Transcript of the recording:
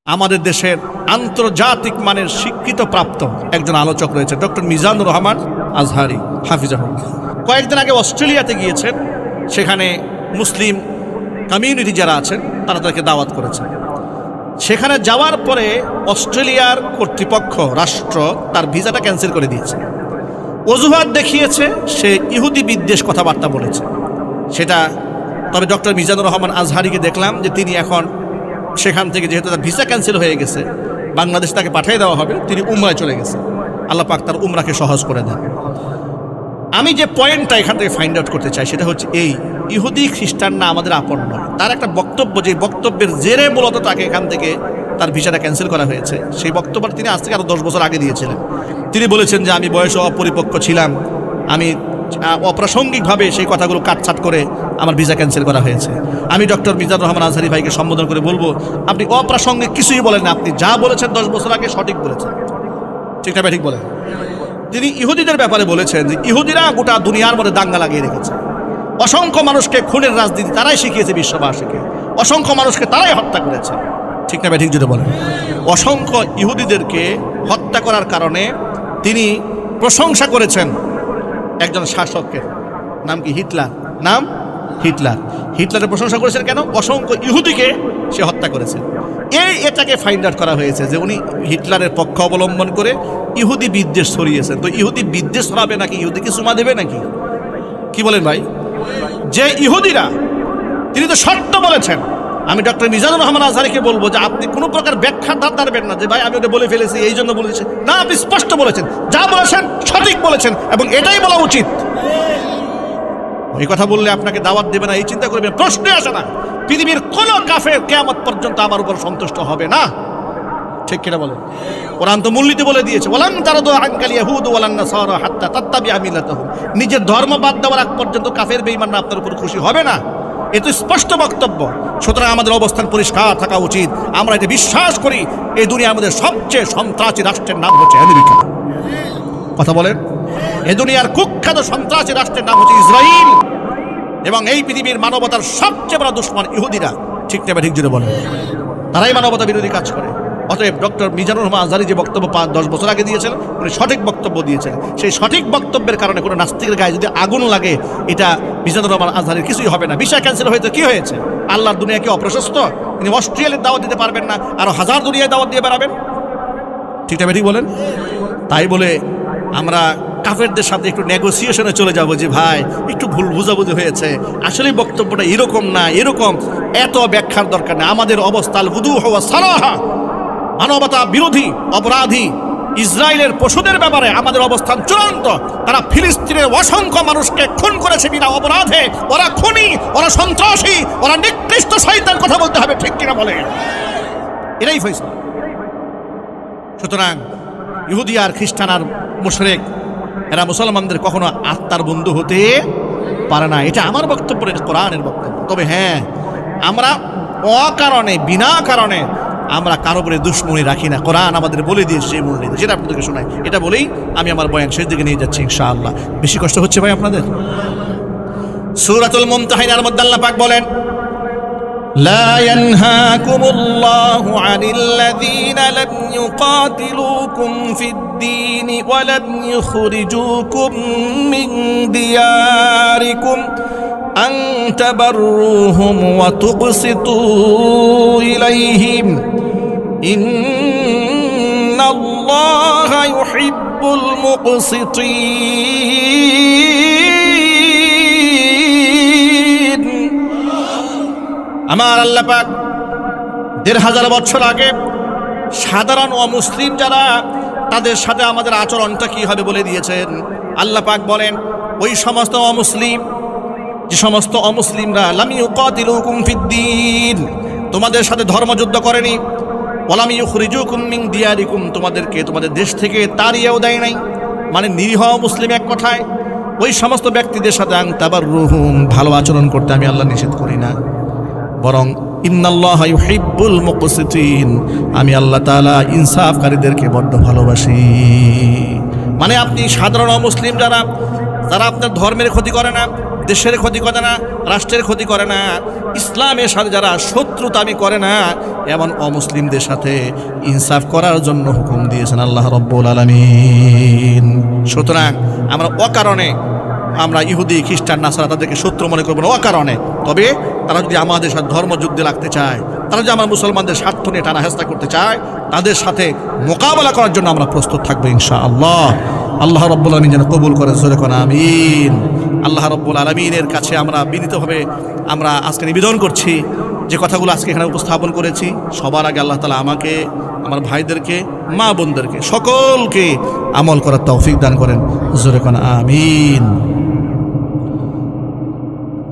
আমাদের দেশের আন্তর্জাতিক মানের স্বীকৃত প্রাপ্ত একজন আলোচক রয়েছে, ডক্টর মিজানুর রহমান আজহারি হাফিজাহুল্লাহ। কয়েকদিন আগে অস্ট্রেলিয়াতে গিয়েছেন, সেখানে মুসলিম কমিউনিটি যারা আছেন তারা তাদেরকে দাওয়াত করেছেন। সেখানে যাওয়ার পরে অস্ট্রেলিয়ার কর্তৃপক্ষ রাষ্ট্র তার ভিসাটা ক্যান্সেল করে দিয়েছে। অজুহাত দেখিয়েছে সে ইহুদি বিদ্বেষ কথাবার্তা বলেছে সেটা। তবে ডক্টর মিজানুর রহমান আজহারিকে দেখলাম যে তিনি এখন সেখান থেকে, যেহেতু তার ভিসা ক্যান্সেল হয়ে গেছে, বাংলাদেশ তাকে পাঠিয়ে দেওয়া হবে, তিনি উমরায় চলে গেছে। আল্লাহ পাক তার উমরাকে সহজ করে দেন। আমি যে পয়েন্টটা এখান থেকে ফাইন্ড আউট করতে চাই সেটা হচ্ছে এই, ইহুদি খ্রিস্টান না আমাদের আপন নয়। তার একটা বক্তব্য, যে বক্তব্যের জেরে মূলত তাকে এখান থেকে তার ভিসাটা ক্যান্সেল করা হয়েছে, সেই বক্তব্যটা তিনি আজ থেকে আরও 10 বছর আগে দিয়েছিলেন। তিনি বলেছেন যে আমি বয়সে অপরিপক্ক ছিলাম, আমি অপ্রাসঙ্গিকভাবে সেই কথাগুলো কাটছাট করে আমার ভিসা ক্যান্সেল করা হয়েছে। আমি ডক্টর মিজানুর রহমান আজহারি ভাইকে সম্বোধন করে বলবো, আপনি অপ্রাসঙ্গিক কিছুই বলেন না, আপনি যা বলেছেন 10 বছর আগে সঠিক বলেছেন। ঠিক না? ঠিক বলেন। তিনি ইহুদিদের ব্যাপারে বলেছেন যে ইহুদিরা গোটা দুনিয়ার মধ্যে দাঙ্গা লাগিয়ে রেখেছে, অসংখ্য মানুষকে খুনের রাজনীতি তারাই শিখিয়েছে বিশ্ববাসীকে, অসংখ্য মানুষকে তারাই হত্যা করেছে। ঠিক না? ঠিক যদি বলেন। অসংখ্য ইহুদিদেরকে হত্যা করার কারণে তিনি প্রশংসা করেছেন একজন শাসকের, নাম কি? হিটলার। নাম হিটলার। হিটলারের প্রশংসা করেছেন কেন? অসংখ্য ইহুদিকে সে হত্যা করেছে। এটাকে ফাইন্ড আউট করা হয়েছে যে উনি হিটলারের পক্ষ অবলম্বন করে ইহুদি বিদ্বেষ ছড়িয়েছেন। তো ইহুদি বিদ্বেষ ছড়াবে নাকি ইহুদিকে চুমা দেবে নাকি? কি বলেন ভাই? যে ইহুদিরা, তিনি তো সত্য বলেছেন। আমি ডক্টর মিজানুর রহমান আজহারিকে বলবো যে আপনি কোনো প্রকার ব্যাখ্যা দাঁড়াবেন না যে ভাই আমি ওটা বলে ফেলেছি এই জন্য বলেছি। না, আপনি স্পষ্ট বলেছেন, যা বলেছেন সঠিক বলেছেন, এবং এটাই বলা উচিত। এই কথা বললে আপনাকে দাওয়াত দেবে না এই চিন্তা করবেন, প্রশ্নে আসে না। পৃথিবীর কোন কাফের কিয়ামত পর্যন্ত আমার উপর সন্তুষ্ট হবে না। ঠিক কিনা বলেন? কোরআন তো মূলনীতি বলে দিয়েছে, ওয়ালান তারদু আনকাল ইয়াহুদু ওয়ালান নাসারা হাত্তা তাত্তাবিআ মিল্লাতাহুম। নিজের ধর্ম বাদ দেওয়ার আগ পর্যন্ত কাফের বেঈমানরা আপনার উপর খুশি হবে না। এ তো স্পষ্ট বক্তব্য। সুতরাং আমাদের অবস্থান পরিষ্কার থাকা উচিত। আমরা এটা বিশ্বাস করি এই দুনিয়ার মধ্যে সবচেয়ে সন্ত্রাসী রাষ্ট্রের নাম হচ্ছে আমেরিকা। কথা বলেন। এ দুনিয়ার কুখ্যাত সন্ত্রাসী রাষ্ট্রের নাম হচ্ছে ইসরায়েল, এবং এই পৃথিবীর মানবতার সবচেয়ে বড় দুশ্মন ইহুদিরা। ঠিক না? ঠিক জুড়ে বলেন। তারাই মানবতা বিরোধী কাজ করে। অতএব ডক্টর মিজানুর রহমান আজহারি যে বক্তব্য 5-10 বছর আগে দিয়েছেন, উনি সঠিক বক্তব্য দিয়েছেন। সেই সঠিক বক্তব্যের কারণে কোনো নাস্তিকের গায়ে যদি আগুন লাগে, এটা মিজানুর রহমান আজহারির কিছুই হবে না। ভিসা ক্যান্সেল হয়েছে, কি হয়েছে? আল্লাহর দুনিয়া কি অপ্রশস্ত? তিনি অস্ট্রেলিয়ার দাওয়াত দিতে পারবেন না, আরো হাজার দুনিয়ায় দাওয়াত দিয়ে বেড়াবেন? ঠিক না? ঠিক বলেন। তাই বলে আমরা কাফেরদের সাথে একটু নেগোসিয়েশনে চলে যাব যে ভাই একটু ভুল বুঝাবুঝি হয়েছে, আসলে বক্তব্যটা এরকম না, এরকম, এত ব্যাখ্যার দরকার নেই। আমাদের অবস্থা বুদুহ ওয়া সালাহা, মানবতা বিরোধী অপরাধী ইসরায়েলের পশুদের ব্যাপারে আমাদের অবস্থান চূড়ান্ত। তারা ফিলিস্তিনের অসংখ্য মানুষকে খুন করেছে বিনা অপরাধে। ওরা খুনি, ওরা সন্ত্রাসী, ওরা নিকৃষ্ট শয়তান। কথা বলতে হবে, ঠিক কিনা বলে? এটাই ফয়সালা। সুতরাং ইহুদি আর খ্রিস্টান আর মুশরিক এরা মুসলমানদের কখনো আত্মার বন্ধু হতে পারে না। এটা আমার বক্তব্য, কোরআনের বক্তব্য। তবে হ্যাঁ, আমরা অকারণে, বিনা কারণে আমরা কারো উপরে দুশ্মনী রাখি না। কোরআন আমাদের বলে দিয়েছে সেই মূলনীতি, যেটা আপনাদেরকে শোনাই। এটা বলেই আমি আমার বয়ান শেষ দিকে নিয়ে যাচ্ছি ইনশাআল্লাহ। বেশি কষ্ট হচ্ছে ভাই আপনাদের? সূরাতুল মুমতাহিনার মধ্যে আল্লাহ পাক বলেন, لا ينهاكم الله عن الذين لم يقاتلوكم في الدين ولم يخرجوكم من دياركم أن تبروهم وتقسطوا إليهم إن الله يحب المقسطين। আমার আল্লাহ পাক 1500 বছর আগে সাধারণ অমুসলিম যারা, তাদের সাথে আমাদের আচরণটা কি হবে বলে দিয়েছেন। আল্লাহ পাক বলেন, ওই সমস্ত অমুসলিম, যে সমস্ত অমুসলিমরা লাম ইউকাতিলুকুম ফিদ্দীন, তোমাদের সাথে ধর্মযুদ্ধ করেনি, ওয়ালাম ইউখরিজুকুম মিন দিয়ারিকুম, তোমাদেরকে তোমাদের দেশ থেকে তাড়িয়েও দেয় নাই, মানে নিরীহ মুসলিম এক কথায়, ওই সমস্ত ব্যক্তিদের সাথে আন তাবাররুহুম, ভালো আচরণ করতে আমি আল্লাহ নিষেধ করি না, বরং ইন্নাল্লাহা ইউহিব্বুল মুকসিতিন, আমি আল্লাহ তাআলা ইনসাফকারীদেরকে বড্ড ভালোবাসি। মানে আপনি সাধারণ মুসলিম যারা আপনার ধর্মের ক্ষতি করে না, দেশের ক্ষতি করে না, রাষ্ট্রের ক্ষতি করে না, ইসলামের সাথে যারা শত্রুতামি করে না, এমন অমুসলিমদের সাথে ইনসাফ করার জন্য হুকুম দিয়েছেন আল্লাহ রব্বুল আলামিন। সুতরাং আমরা অকারণে আমরা ইহুদি খ্রিস্টান নাসারা তাদেরকে শত্রু মনে করবো না অকারণে। তবে তারা যদি আমাদের সাথে ধর্মযুদ্ধে লাগতে চায়, তারা যদি আমার মুসলমানদের স্বার্থ নিয়ে টানা হেস্তা করতে চায়, তাদের সাথে মোকাবেলা করার জন্য আমরা প্রস্তুত থাকবো ইনশাআল্লাহ। আল্লাহ রব্বুল আলামিন যেন কবুল করে, জোরে কোন আমিন। আল্লাহ রব্বুল আলামিনের কাছে আমরা বিনীতভাবে আমরা আজকে নিবেদন করছি, যে কথাগুলো আজকে এখানে উপস্থাপন করেছি, সবার আগে আল্লাহ তাআলা আমাকে, আমার ভাইদেরকে, মা বোনদেরকে সকলকে আমল করার তৌফিক দান করেন, জোরে কোন আমিন।